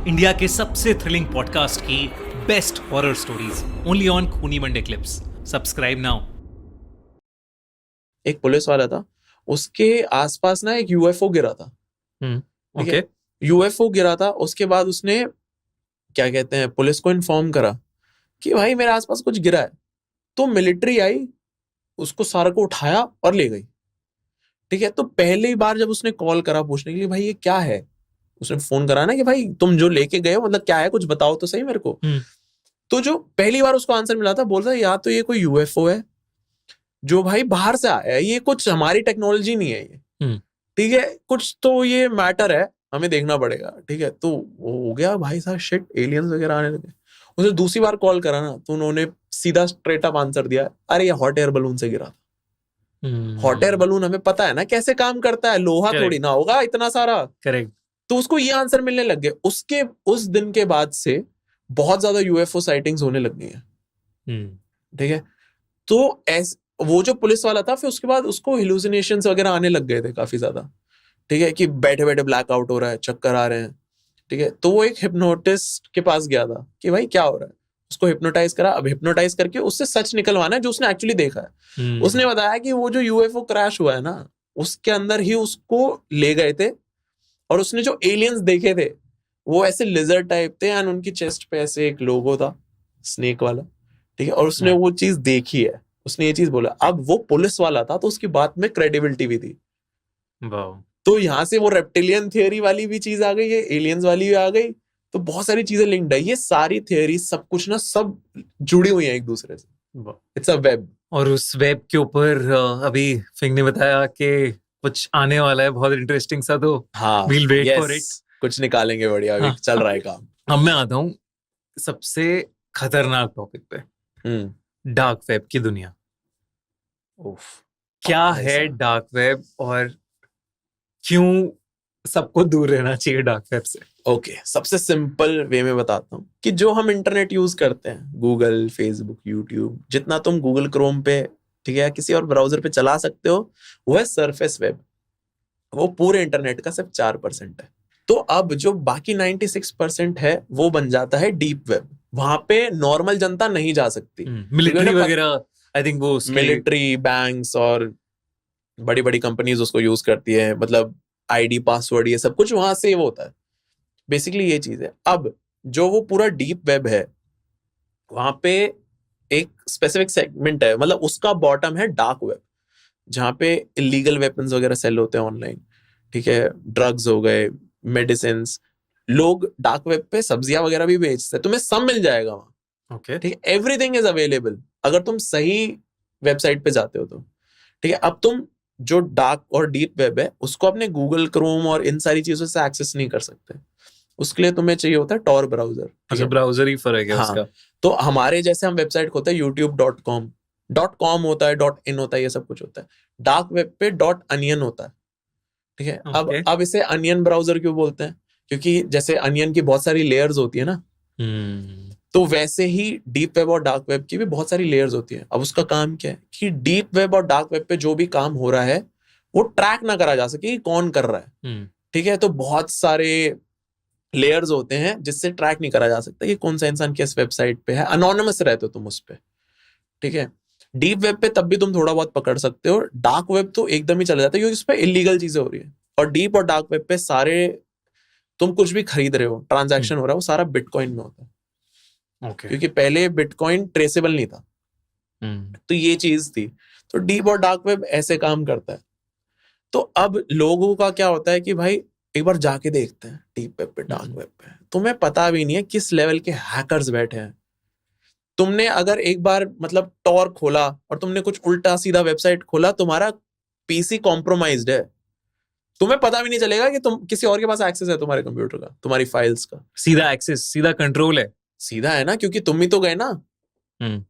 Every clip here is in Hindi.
इंडिया के सबसे थ्रिलिंग पॉडकास्ट की best horror stories only on खूनी मंडे क्लिप्स। Subscribe now. एक पुलिस वाला था, उसके आसपास ना एक यूएफओ गिरा था। ठीक है, यूएफओ गिरा था। उसके बाद उसने क्या कहते हैं, पुलिस को इन्फॉर्म करा कि भाई मेरे आसपास कुछ गिरा है। तो मिलिट्री आई, उसको सारा को उठाया और ले गई। ठीक है, तो पहली बार जब उसने कॉल करा पूछने के लिए भाई ये क्या है, उसने फोन करा ना कि भाई तुम जो लेके गए हो मतलब क्या है, कुछ बताओ तो सही मेरे को। तो जो पहली बार उसको आंसर मिला था, बोल रहा या तो ये कोई यूएफओ है जो भाई बाहर से आया है, ये कुछ हमारी टेक्नोलॉजी नहीं है ये। ठीक है, कुछ तो ये मैटर है, हमें देखना पड़ेगा। ठीक है, तो वो हो गया भाई साहब, शिट एलियंस वगैरह आने लगे। उसने दूसरी बार कॉल करा ना, तो उन्होंने सीधा स्ट्रेट अप आंसर दिया, अरे ये हॉट एयर बलून से गिरा था। हॉट एयर बलून हमें पता है ना कैसे काम करता है, लोहा थोड़ी ना होगा इतना सारा। करेक्ट। तो उसको ये आंसर मिलने लग गए। उसके उस दिन के बाद से बहुत ज्यादा यूएफओ साइटिंग्स होने लग गई हैं। ठीक है, तो वो जो पुलिस वाला था, फिर उसके बाद उसको हिलुसिनेशंस वगैरह आने लग गए थे काफी ज्यादा। ठीक है, कि बैठे बैठे ब्लैकआउट हो रहा है, चक्कर आ रहे हैं। ठीक है, तो वो एक हिप्नोटिस्ट के पास गया था कि भाई क्या हो रहा है। उसको हिप्नोटाइज करा। अब हिप्नोटाइज करके उससे सच निकलवाना है जो उसने एक्चुअली देखा है। उसने बताया कि वो जो यूएफओ क्रैश हुआ है ना, उसके अंदर ही उसको ले गए थे, और उसने जो एलियंस देखे थे वो ऐसे लिजर्ड टाइप थे, एंड उनकी चेस्ट पे ऐसे एक लोगो था स्नेक वाला। ठीक है, और उसने वो चीज देखी है, उसने ये चीज बोला। अब वो पुलिस वाला था तो उसकी बात में क्रेडिबिलिटी भी थी। तो यहाँ से वो रेप्टिलियन थियरी वाली भी चीज आ गई है, एलियंस वाली भी आ गई। तो बहुत सारी चीजें लिंक्ड है, ये सारी थियरी सब कुछ ना सब जुड़ी हुई है एक दूसरे से। It's a web. और उस वेब के ऊपर अभी फिंग ने बताया कि कुछ आने वाला है बहुत इंटरेस्टिंग सा, तो हाँ, we'll wait for it। कुछ निकालेंगे बढ़िया, अभी चल रहा है काम। अब मैं आता हूँ सबसे खतरनाक टॉपिक पे, डार्क वेब की दुनिया। क्या है डार्क वेब और क्यों सबको दूर रहना चाहिए डार्क वेब से? ओके, सबसे सिंपल वे में बताता हूँ कि जो हम इंटरनेट यूज करते हैं, गूगल, फेसबुक, यूट्यूब, जितना तुम गूगल क्रोम पे, ठीक है, किसी और ब्राउजर पे चला सकते हो, वो है सरफेस वेब। वो पूरे इंटरनेट का सिर्फ 4% है। तो अब जो बाकी 96% है वो बन जाता है डीप वेब। वहां पे नॉर्मल जनता नहीं जा सकती। मिलिट्री वगैरह, आई थिंक वो मिलिट्री, बैंक्स और बड़ी बड़ी कंपनीज उसको यूज करती है। मतलब आईडी, पासवर्ड, ये सब कुछ वहां सेव होता है। बेसिकली ये चीज है। अब जो वो पूरा डीप वेब है, वहां पे एक स्पेसिफिक सेगमेंट है, मतलब उसका बॉटम है डार्क वेब, जहां पे इलीगल वेपन्स वगैरह सेल होते हैं ऑनलाइन। ठीक है, ड्रग्स हो गए, मेडिसिन। लोग डार्क वेब पे सब्जियां वगैरह भी बेचते हैं, तुम्हें सब मिल जाएगा वहां। ओके, ठीक है, एवरीथिंग इज अवेलेबल अगर तुम सही वेबसाइट पे जाते हो तो। ठीक है, अब तुम जो डार्क और डीप वेब है उसको अपने गूगल क्रोम और इन सारी चीजों से एक्सेस नहीं कर सकते। उसके लिए तुम्हें चाहिए होता है टॉर ब्राउजर। अच्छा, ब्राउजर ही फर्क है उसका। तो हमारे जैसे हम वेबसाइट खोलते हैं youtube.com होता है, .in होता है, ये सब कुछ होता है। डार्क वेब पे .onion होता है। ठीक है, अब इसे अनियन ब्राउजर क्यों बोलते हैं? क्योंकि जैसे अनियन की बहुत सारी लेयर्स होती है ना, तो वैसे ही डीप वेब और डार्क वेब की भी बहुत सारी लेयर्स होती है। अब उसका काम क्या है कि डीप वेब और डार्क वेब पे जो भी काम हो रहा है वो ट्रैक ना करा जा सके कि कौन कर रहा है। ठीक है, तो बहुत सारे लेयर्स होते हैं जिससे ट्रैक नहीं करा जा सकता कि कौन सा इंसान किस वेबसाइट पे है। अनोनिमस रहते हो तुम उस पे। ठीक है, डीप वेब पे तब भी तुम थोड़ा बहुत पकड़ सकते हो, डार्क वेब तो एकदम ही चला जाता है क्योंकि उस पे इलीगल चीजें हो रही है। और डीप और डार्क वेब पे सारे तुम कुछ भी खरीद रहे हो, ट्रांजैक्शन हो रहा है, वो सारा बिटकॉइन में होता है। क्योंकि पहले बिटकॉइन ट्रेसेबल नहीं था। तो ये चीज थी। तो डीप और डार्क वेब ऐसे काम करता है। तो अब लोगों का क्या होता है कि भाई एक बार जाके देखते हैं डीप वेब पे, डार्क वेब पे। तुम्हें पता भी नहीं है किस लेवल के हैकर्स बैठे हैं। तुमने अगर एक बार मतलब टॉर खोला और तुमने कुछ उल्टा सीधा वेबसाइट खोला, तुम्हारा पीसी कॉम्प्रोमाइज्ड है, तुम्हें पता भी नहीं चलेगा कि तुम किसी और के पास एक्सेस है तुम्हारे कंप्यूटर का, तुम्हारी फाइल्स का। सीधा एक्सेस, सीधा कंट्रोल है। सीधा है ना, क्योंकि तुम ही तो गए ना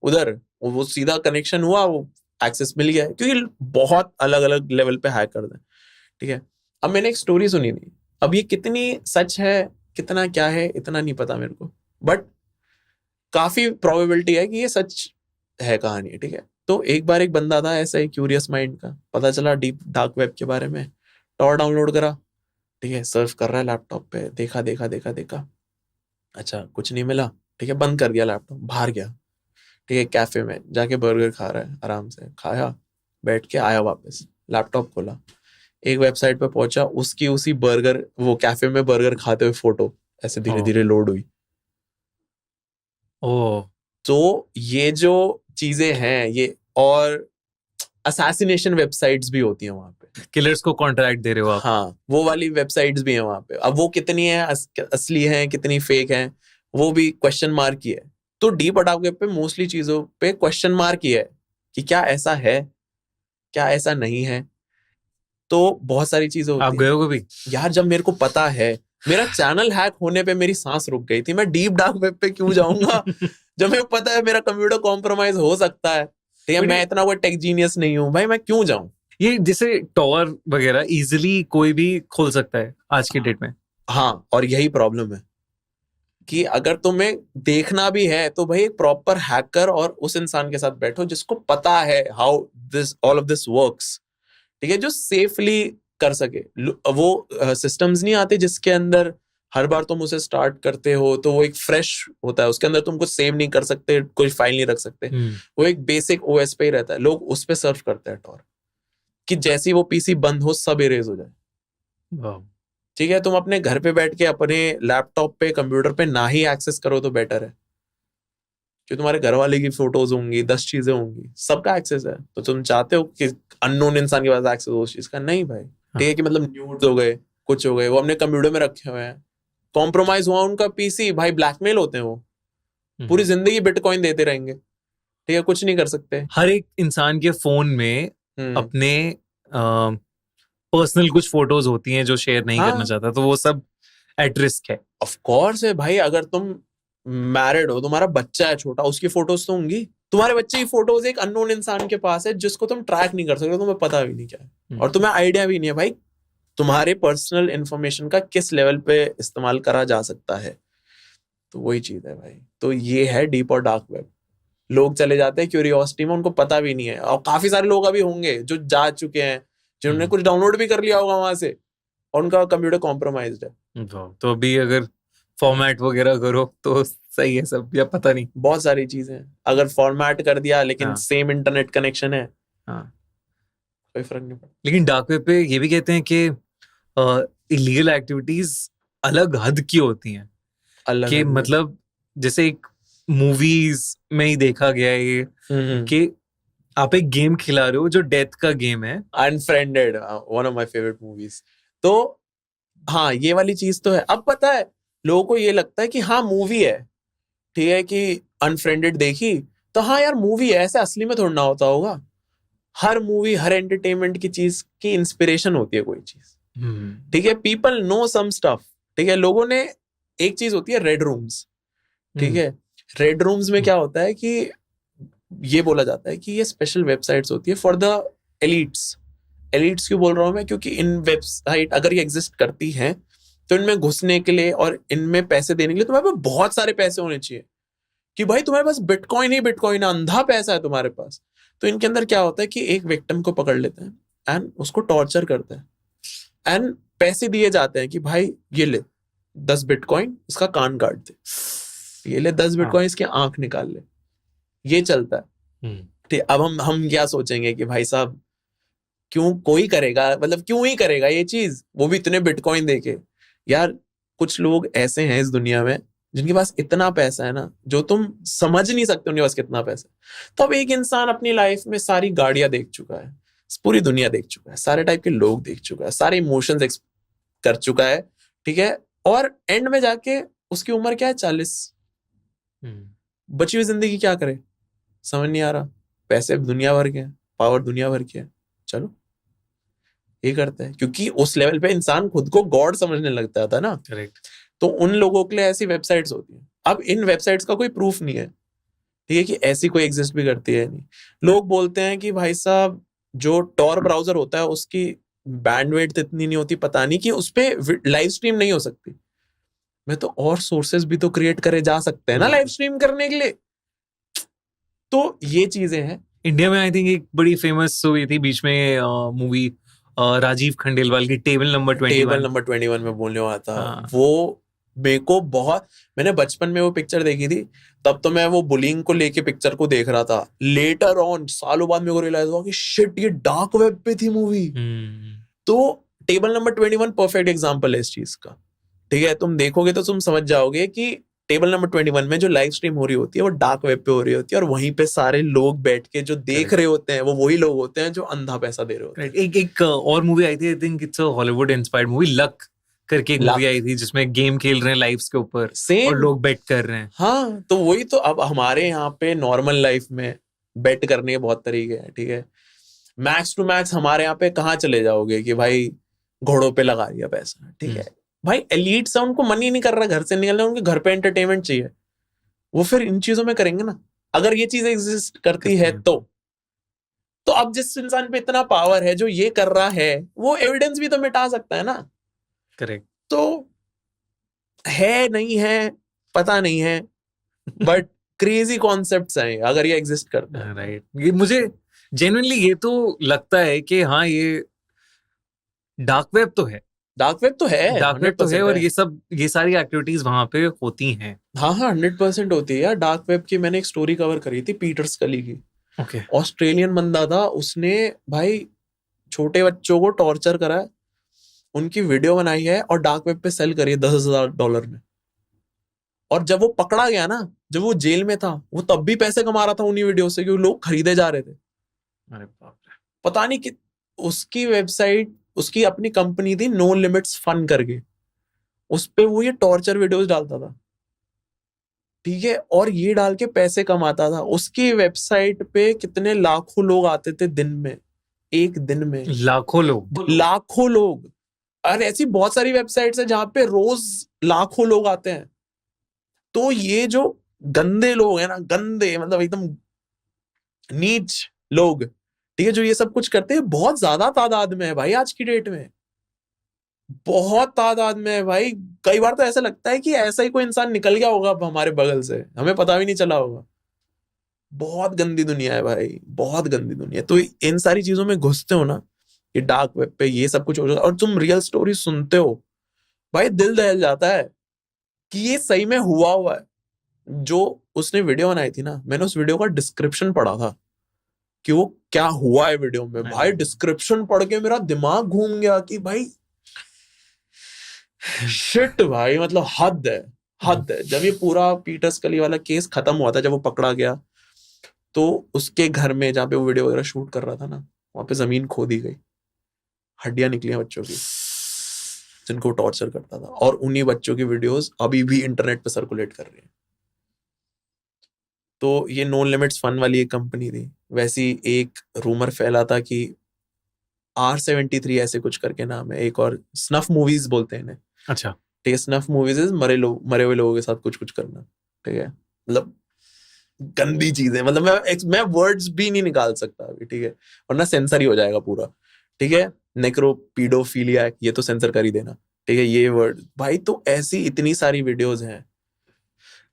उधर, वो सीधा कनेक्शन हुआ, वो एक्सेस मिल गया। क्योंकि बहुत अलग अलग लेवल पे हैकर हैं। ठीक है, अब मैंने एक स्टोरी सुनी थी। अब ये कितनी सच है, कितना क्या है, इतना नहीं पता मेरे को, बट काफी प्रोबेबिलिटी है कि ये सच है कहानी। ठीक है, तो एक बार एक बंदा था ऐसा ही क्यूरियस माइंड का, पता चला डीप डार्क वेब के बारे में, टॉर डाउनलोड करा। ठीक है, सर्फ कर रहा है लैपटॉप पे, देखा देखा देखा देखा, अच्छा कुछ नहीं मिला, ठीक है, बंद कर दिया लैपटॉप, बाहर गया, ठीक है, कैफे में जाके बर्गर खा रहा है, आराम से खाया, बैठ के आया वापस, लैपटॉप खोला, एक वेबसाइट पे पहुंचा, उसकी उसी बर्गर, वो कैफे में बर्गर खाते हुए फोटो ऐसे धीरे धीरे लोड हुई। ओ, तो ये जो चीजें हैं ये, और असैसिनेशन वेबसाइट्स भी होती हैं वहां पे, किलर्स को कॉन्ट्रैक्ट दे रहे हो आप। हाँ वो वाली वेबसाइट्स भी हैं वहां पे। अब वो कितनी है असली है, कितनी फेक है, वो भी क्वेश्चन मार्क ही है। तो डीप अटैक वेब पे मोस्टली चीजों पे क्वेश्चन मार्क ही है कि क्या ऐसा है, क्या ऐसा नहीं है। तो बहुत सारी चीजें आप होती गए हैं हो कभी? यार। जब मेरे को पता है, मेरा चैनल हैक होने पे मेरी सांस रुक गई थी, मैं डीप डार्क वेब पे क्यों जाऊंगा जब मेरे को पता है मेरा कंप्यूटर कॉम्प्रोमाइज हो सकता है, ठीक है, मैं इतना कोई टेक जीनियस नहीं हूँ भाई, मैं क्यों जाऊं। ये जैसे टॉर वगैरह इजीली कोई भी खोल सकता है आज की डेट में। हाँ, और यही प्रॉब्लम है कि अगर तुम्हें देखना भी है तो भाई एक प्रॉपर हैकर और उस इंसान के साथ बैठो जिसको पता है how this all of this works, ठीक है, जो सेफली कर सके। वो सिस्टम्स नहीं आते जिसके अंदर हर बार तुम उसे स्टार्ट करते हो तो वो एक फ्रेश होता है, उसके अंदर तुम कुछ सेव नहीं कर सकते, कोई फाइल नहीं रख सकते, वो एक बेसिक ओएस पे ही रहता है, लोग उस पे सर्व करते हैं टॉर, कि जैसे ही वो पीसी बंद हो सब इरेज हो जाए। ठीक है, तुम अपने घर पे बैठ के अपने लैपटॉप पे कंप्यूटर पे ना ही एक्सेस करो तो बेटर है, कि तुम्हारे घर वाले की फोटोज होंगी, 10 चीजें होंगी, सबका एक्सेस है, तो तुम चाहते हो कि अननोन इंसान के पास एक्सेस हो उस चीज का? नहीं भाई। ठीक है, कि मतलब न्यूड्स हो गए, कुछ हो गए, वो अपने कंप्यूटर में रखे हुए हैं, कॉम्प्रोमाइज हुआ उनका पीसी, भाई ब्लैकमेल होते हैं वो, पूरी जिंदगी बिटकॉइन देते रहेंगे, ठीक है, कुछ नहीं कर सकते। हर एक इंसान के फोन में अपने पर्सनल कुछ फोटोज होती हैं जो शेयर नहीं करना चाहता, तो वो सब एट रिस्क है। ऑफ कोर्स है भाई, अगर तुम मैरिड हो, तुम्हारा बच्चा है छोटा, उसकी फोटोज तो होंगी, तुम्हारे बच्चे की फोटोज एक अननोन इंसान के पास है जिसको तुम ट्रैक नहीं कर सकते, तुम्हें पता भी नहीं क्या है, और तुम्हें आइडिया भी नहीं है भाई तुम्हारे पर्सनल इंफॉर्मेशन का किस लेवल पे इस्तेमाल करा जा सकता है। तो वही चीज है भाई। तो ये है डीप और डार्क वेब। लोग चले जाते हैं क्यूरियोसिटी में, उनको पता भी नहीं है, और काफी सारे लोग अभी होंगे जो जा चुके हैं, जिन्होंने कुछ डाउनलोड भी कर लिया होगा वहां से, और उनका कंप्यूटर कॉम्प्रोमाइज्ड है। तो अभी अगर फॉर्मेट वगैरह करो तो सही है सब, या पता नहीं। बहुत सारी चीजें हैं, अगर फॉर्मेट कर दिया लेकिन सेम इंटरनेट कनेक्शन है, कोई फर्क नहीं पड़ता। लेकिन डार्क वेब पे ये भी कहते हैं कि इलीगल एक्टिविटीज अलग हद की होती हैं, कि मतलब जैसे एक मूवीज में ही देखा गया है ये, कि आप एक गेम खिला रहे हो जो डेथ का गेम है, unfriended, one of my favourite movies. तो हाँ, ये वाली चीज तो है। अब पता है लोगों को ये लगता है कि हाँ मूवी है, ठीक है, कि अनफ्रेंडेड देखी तो हाँ यार मूवी है, ऐसे असली में थोड़ा ना होता होगा। हर मूवी, हर एंटरटेनमेंट की चीज की इंस्पिरेशन होती है कोई चीज, ठीक है, पीपल नो सम स्टफ, ठीक है। लोगों ने, एक चीज होती है रेड रूम्स, ठीक है, रेड रूम्स में क्या होता है कि ये बोला जाता है कि ये स्पेशल वेबसाइट्स होती है फॉर द एलिट्स। एलिट्स क्यों बोल रहा हूं मैं? क्योंकि इन वेबसाइट अगर ये एग्जिस्ट करती हैं तो इनमें घुसने के लिए और इनमें पैसे देने के लिए तुम्हारे पास बहुत सारे पैसे होने चाहिए, कि भाई तुम्हारे पास बिटकॉइन ही बिटकॉइन, अंधा पैसा है तुम्हारे पास। तो इनके अंदर क्या होता है कि एक विक्टिम को पकड़ लेते हैं एंड उसको टॉर्चर करते हैं, एंड पैसे दिए जाते हैं कि भाई ये ले 10 बिटकॉइन, इसका कान काट दे, ये ले 10 बिटकॉइन, इसकी आंख निकाल ले। ये चलता है, ठीक। अब हम क्या सोचेंगे कि भाई साहब क्यों कोई करेगा, मतलब क्यों ही करेगा ये चीज, वो भी इतने बिटकॉइन देके। यार कुछ लोग ऐसे हैं इस दुनिया में जिनके पास इतना पैसा है ना, जो तुम समझ नहीं सकते उनके पास कितना पैसा है। तो अब एक इंसान अपनी लाइफ में सारी गाड़ियां देख चुका है, पूरी दुनिया देख चुका है, सारे टाइप के लोग देख चुका है, सारे इमोशंस कर चुका है, ठीक है, और एंड में जाके उसकी उम्र क्या है, 40। बची हुई जिंदगी क्या करे समझ नहीं आ रहा। पैसे दुनिया भर के हैं, पावर दुनिया भर के है, चलो ये करते हैं, क्योंकि उस लेवल पे इंसान खुद को गॉड समझने लगता था ना। करेक्ट। तो उन लोगों के लिए ऐसी वेबसाइट्स होती हैं। अब इन वेबसाइट्स का कोई प्रूफ नहीं है, ठीक है, कि ऐसी कोई एग्जिस्ट भी करती है नहीं। लोग बोलते हैं कि भाई साहब जो टॉर ब्राउजर होता है उसकी बैंडविड्थ इतनी नहीं होती, पता नहीं, कि उस पे लाइव स्ट्रीम नहीं हो सकती। मैं तो और सोर्सेज भी तो क्रिएट करे जा सकते हैं ना लाइव स्ट्रीम करने के लिए। तो ये चीजें हैं। इंडिया में आई थिंक एक बड़ी फेमस हुई थी बीच में मूवी, राजीव खंडेलवाल की टेबल नंबर 21 में बोलने वाला था। वो मेरे को बहुत, मैंने बचपन में वो पिक्चर देखी थी, तब तो मैं वो बुलिंग को लेके पिक्चर को देख रहा था। लेटर ऑन सालों बाद मेरे को रियलाइज हुआ कि शिट, ये डार्क वेब पे थी मूवी। तो टेबल नंबर 21 परफेक्ट एग्जांपल है इस चीज का, ठीक है। तुम देखोगे तो तुम समझ जाओगे कि टेबल नंबर 21 में जो लाइव स्ट्रीम हो रही होती है वो डार्क वेब पे हो रही होती है, और वहीं पे सारे लोग बैठ के जो देख रहे होते हैं वो वही लोग होते हैं जो अंधा पैसा दे रहे होते हैं। एक और मूवी आई थी, I think it's a Hollywood inspired movie, luck करके एक मूवी आई थी जिसमें गेम खेल रहे हैं लाइव्स के ऊपर और लोग बेट कर रहे हैं। हाँ, तो वही तो। अब हमारे यहाँ पे नॉर्मल लाइफ में बेट करने के बहुत तरीके हैं, ठीक है। मैक्स टू मैक्स हमारे यहाँ पे कहाँ चले जाओगे कि भाई घोड़ों पे लगा दिया पैसा, ठीक है। भाई एलीट से उनको मन ही नहीं कर रहा घर से निकलना, उनके घर पे एंटरटेनमेंट चाहिए, वो फिर इन चीजों में करेंगे ना, अगर ये चीज एग्जिस्ट करती है तो अब जिस इंसान पे इतना पावर है जो ये कर रहा है, वो एविडेंस भी तो मिटा सकता है ना। करेक्ट। तो है नहीं है पता नहीं है, बट क्रेजी कॉन्सेप्ट्स हैं अगर ये एग्जिस्ट करता है। राइट, ये मुझे जेन्युइनली ये तो लगता है कि हाँ, ये डार्क वेब तो है, डार्क वेब तो है, डार्क वेब तो है, और ये सारी एक्टिविटीज वहां पे होती हैं। हाँ 100% होती है यार। डार्क वेब की मैंने एक स्टोरी कवर करी थी, पीटर स्कली की। ऑस्ट्रेलियन बंदा था, उसने भाई छोटे बच्चों को टॉर्चर करा, उनकी वीडियो बनाई है और डार्क वेब पे सेल करी है $10,000 में। और जब वो पकड़ा गया ना, जब वो जेल में था, वो तब भी पैसे कमा रहा था उन्हीं वीडियो से, क्योंकि लोग खरीदे जा रहे थे। अरे बाप रे। पता नहीं कि उसकी वेबसाइट, उसकी अपनी कंपनी थी नो लिमिट्स फन करके, उस पे वो ये टॉर्चर वीडियोस डालता था, ठीक है, और ये डाल के पैसे कमाता था। उसकी वेबसाइट पे कितने लाखों लोग आते थे दिन में, एक दिन में लाखों लोग। और ऐसी बहुत सारी वेबसाइट्स है जहां पे रोज लाखों लोग आते हैं। तो ये जो गंदे लोग हैं ना, गंदे मतलब एकदम नीच लोग, ठीक है, जो ये सब कुछ करते हैं, बहुत ज्यादा तादाद में है भाई आज की डेट में, बहुत तादाद में है भाई। कई बार तो ऐसा लगता है कि ऐसा ही कोई इंसान निकल गया होगा हमारे बगल से, हमें पता भी नहीं चला होगा। बहुत गंदी दुनिया है भाई, बहुत गंदी दुनिया। तो इन सारी चीजों में घुसते हो ना, ये डार्क वेब पे ये सब कुछ हो जाता है, और तुम रियल स्टोरी सुनते हो, भाई दिल दहल जाता है कि ये सही में हुआ है। जो उसने वीडियो बनाई थी ना, मैंने उस वीडियो का डिस्क्रिप्शन पढ़ा था कि वो क्या हुआ है वीडियो में। भाई डिस्क्रिप्शन पढ़ के मेरा दिमाग घूम गया कि भाई शिट भाई, मतलब हद है। जब ये पूरा पीटर स्कली वाला केस खत्म हुआ था, जब वो पकड़ा गया, तो उसके घर में जहाँ पे वो वीडियो वगैरह शूट कर रहा था ना, वहां पे जमीन खोदी गई, हड्डियां निकली बच्चों की जिनको टॉर्चर करता था, और उन्हीं बच्चों की वीडियोस अभी भी इंटरनेट पे सर्कुलेट कर रही है। तो ये नो लिमिट्स फन वाली एक कंपनी थी। वैसी एक रूमर फैला था कि R73 ऐसे कुछ करके नाम है, एक और स्नफ मूवीज बोलते हैं इन्हें। अच्छा, ठीक है, स्नफ मूवीज इज मरे हुए लोगों के साथ कुछ करना, ठीक है, मतलब गंदी चीजें, मतलब मैं वर्ड्स भी नहीं निकाल सकता अभी, ठीक है, वरना सेंसर ही हो जाएगा पूरा, ठीक है। नेक्रोपीडोफिलिया, ये तो सेंसर कर ही देना, ठीक है, ये वर्ड भाई। तो ऐसी इतनी सारी वीडियोस हैं,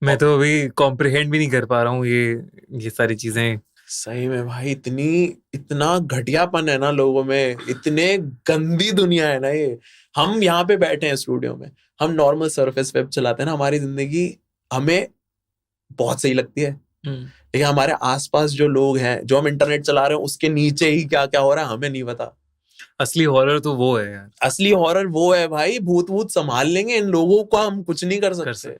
मैं तो अभी कॉम्प्रिहेंड भी नहीं कर पा रहा हूँ ये सारी चीजें। सही में भाई, इतना घटियापन है ना लोगों में, इतने गंदी दुनिया है ना ये। हम यहाँ पे बैठे हैं स्टूडियो में, हम नॉर्मल सरफेस वेब चलाते हैं ना, हमारी जिंदगी हमें बहुत सही लगती है, ठीक है। हमारे आसपास जो लोग हैं, जो हम इंटरनेट चला रहे हैं, उसके नीचे ही क्या क्या हो रहा है हमें नहीं पता। असली हॉरर तो वो है यार, असली हॉरर वो है भाई। भूत संभाल लेंगे, इन लोगों को हम कुछ नहीं कर सकते।